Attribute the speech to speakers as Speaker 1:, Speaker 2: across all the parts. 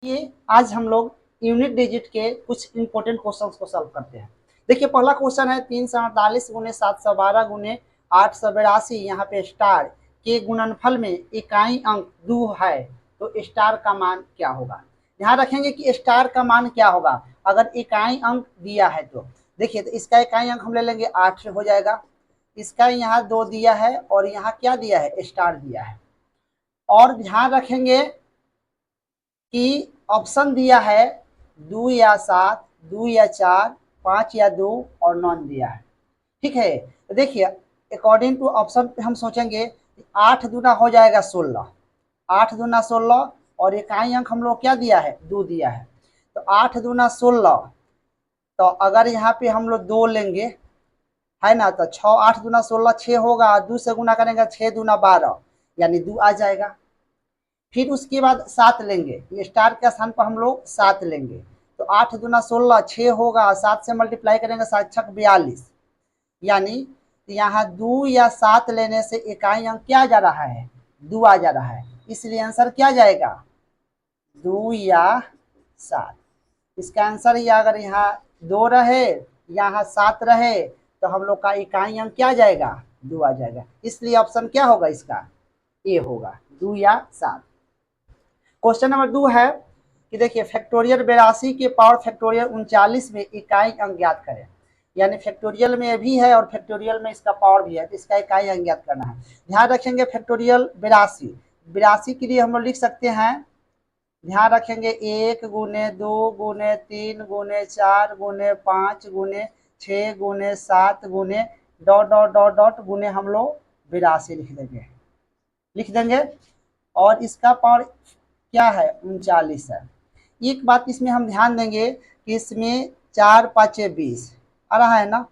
Speaker 1: ये आज हम लोग यूनिट डिजिट के कुछ इंपॉर्टेंट क्वेश्चंस को सॉल्व करते हैं। देखिए पहला क्वेश्चन है 348 गुने 712 गुने 882 यहाँ पे स्टार के गुणनफल में इकाई अंक 2 है तो स्टार का मान क्या होगा। ध्यान रखेंगे कि स्टार का मान क्या होगा अगर इकाई अंक दिया है तो। देखिए तो इसका इकाई अंक हम ले लेंगे 8 हो जाएगा, इसका यहाँ 2 दिया है और यहाँ क्या दिया है स्टार दिया है। और ध्यान रखेंगे कि ऑप्शन दिया है 2 या 7, 2 या 4, 5 या 2 और नॉन दिया है। ठीक है, तो देखिए अकॉर्डिंग टू ऑप्शन पे हम सोचेंगे 8 दूना हो जाएगा 16, 8 दूना 16 और इकाई अंक हम लोग क्या दिया है 2 दिया है, तो 8 दूना 16। तो अगर यहाँ पे हम लोग 2 लेंगे है ना, तो 6 8 दूना 16 6 होगा, 2 से गुना करेंगे 6 दूना 12 यानी 2 आ जाएगा। फिर उसके बाद 7 लेंगे, ये स्टार के स्थान पर हम लोग 7 लेंगे, तो 8 दूना 16 6 होगा, 7 से मल्टीप्लाई करेंगे 7 छक 42 यानी यहाँ 2 या 7 लेने से इकाई अंक क्या जा रहा है 2 आ जा रहा है, इसलिए आंसर क्या जाएगा 2 या 7। इसका आंसर ही अगर यहाँ 2 रहे यहाँ 7 रहे तो हम लोग का इकाई अंक क्या जाएगा 2 आ जाएगा, इसलिए ऑप्शन क्या होगा इसका ए होगा 2 या 7। क्वेश्चन नंबर 2 है कि देखिए फैक्टोरियल 82 के पावर फैक्टोरियल 39 में इकाई अंक ज्ञात करें। यानी फैक्टोरियल में भी है और फैक्टोरियल में इसका पावर भी है, तो इसका इकाई अंक ज्ञात करना है। ध्यान रखेंगे फैक्टोरियल 82 के लिए हम लोग लिख सकते हैं, ध्यान रखेंगे 1 गुने 2 गुने 3 गुने 4 गुने 5 गुने 6 गुने 7 गुने डॉट डॉट डॉट डॉट गुने हम लोग 82 लिख देंगे और इसका पावर क्या है 39 है। एक बात इसमें हम ध्यान देंगे कि इसमें 4 5 20 आ रहा है ना,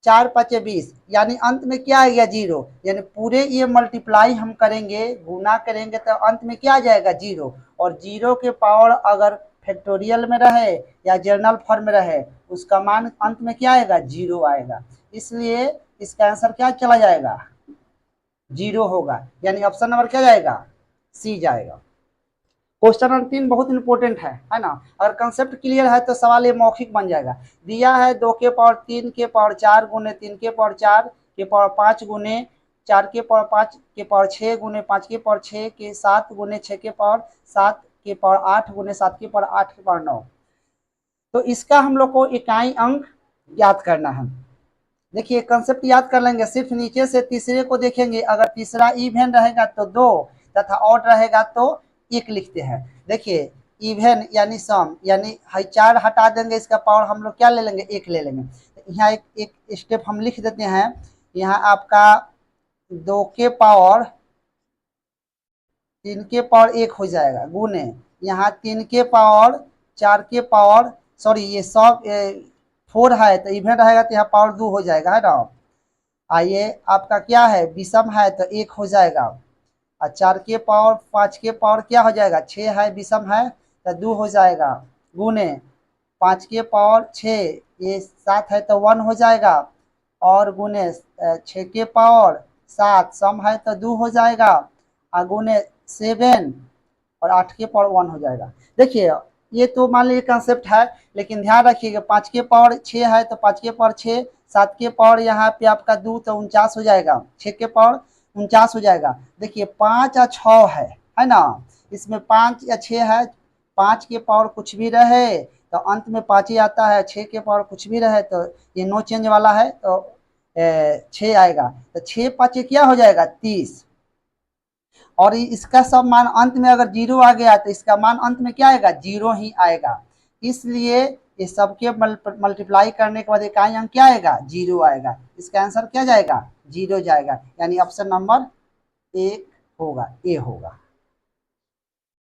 Speaker 1: 4 5 20 यानी अंत में क्या आ गया 0, यानी पूरे ये मल्टीप्लाई हम करेंगे गुना करेंगे तो अंत में क्या आ जाएगा 0, और 0 के पावर अगर फैक्टोरियल में रहे या जर्नल फॉर्म में रहे उसका मान अंत में क्या आएगा 0 आएगा, इसलिए इसका आंसर क्या चला जाएगा 0 होगा, यानी ऑप्शन नंबर क्या जाएगा सी जाएगा। क्वेश्चन नंबर 3 बहुत इंपॉर्टेंट है ना, अगर कंसेप्ट क्लियर है तो सवाल ये मौखिक बन जाएगा। दिया है 2 के पावर 3 के पावर 4 गुने 3 के पावर 4 के पावर 5 गुने 4 के पावर 5 के पावर 6 गुने 5 के पावर 6 के 7 गुने 6 के पावर 7 के पावर 8 गुने 7 के पावर 8 के पावर 9। तो इसका हम लोग को इकाई अंक याद करना है। देखिए कंसेप्ट याद कर लेंगे, सिर्फ नीचे से तीसरे को देखेंगे, अगर तीसरा इवन रहेगा तो 2 तथा ऑड रहेगा तो 1 लिखते हैं। देखिए इवन यानी सम यानी 4 हटा देंगे, इसका पावर हम लोग क्या ले लेंगे 1 ले लेंगे। यहाँ एक स्टेप हम लिख देते हैं, यहाँ आपका 2 के पावर 3 के पावर 1 हो जाएगा गुने यहाँ 3 के पावर 4 के पावर सॉरी ये 4 है तो इवन रहेगा तो यहाँ पावर 2 हो जाएगा है ना। आइए आपका क्या है विषम है तो 1 हो जाएगा, और 4 के पावर 5 के पावर क्या हो जाएगा 6 है विषम है तो 2 हो जाएगा, गुने 5 के पावर 6 ये 7 है तो 1 हो जाएगा, और गुने 6 के पावर 7 सम है तो 2 हो जाएगा, और गुने 7 और 8 के पावर 1 हो जाएगा। देखिए ये तो मान लीजिए कंसेप्ट है, लेकिन ध्यान रखिएगा 5 के पावर 6 है तो 5 के पावर 6, 7 के पावर यहाँ पे आपका 2 तो 49 हो जाएगा, 6 के पावर 49 हो जाएगा। देखिए 5 या 6 है ना, इसमें 5 या 6 है, 5 के पावर कुछ भी रहे तो अंत में 5 ही आता है, 6 के पावर कुछ भी रहे तो ये नो चेंज वाला है तो 6 आएगा, तो 6 5 क्या हो जाएगा 30, और इसका सब मान अंत में अगर 0 आ गया तो इसका मान अंत में क्या आएगा 0 ही आएगा, इसलिए ये सबके मल्टीप्लाई करने के बाद इकाई अंक क्या आएगा 0 आएगा, इसका आंसर क्या जाएगा 0 जाएगा, यानी ऑप्शन नंबर 1 होगा ए होगा।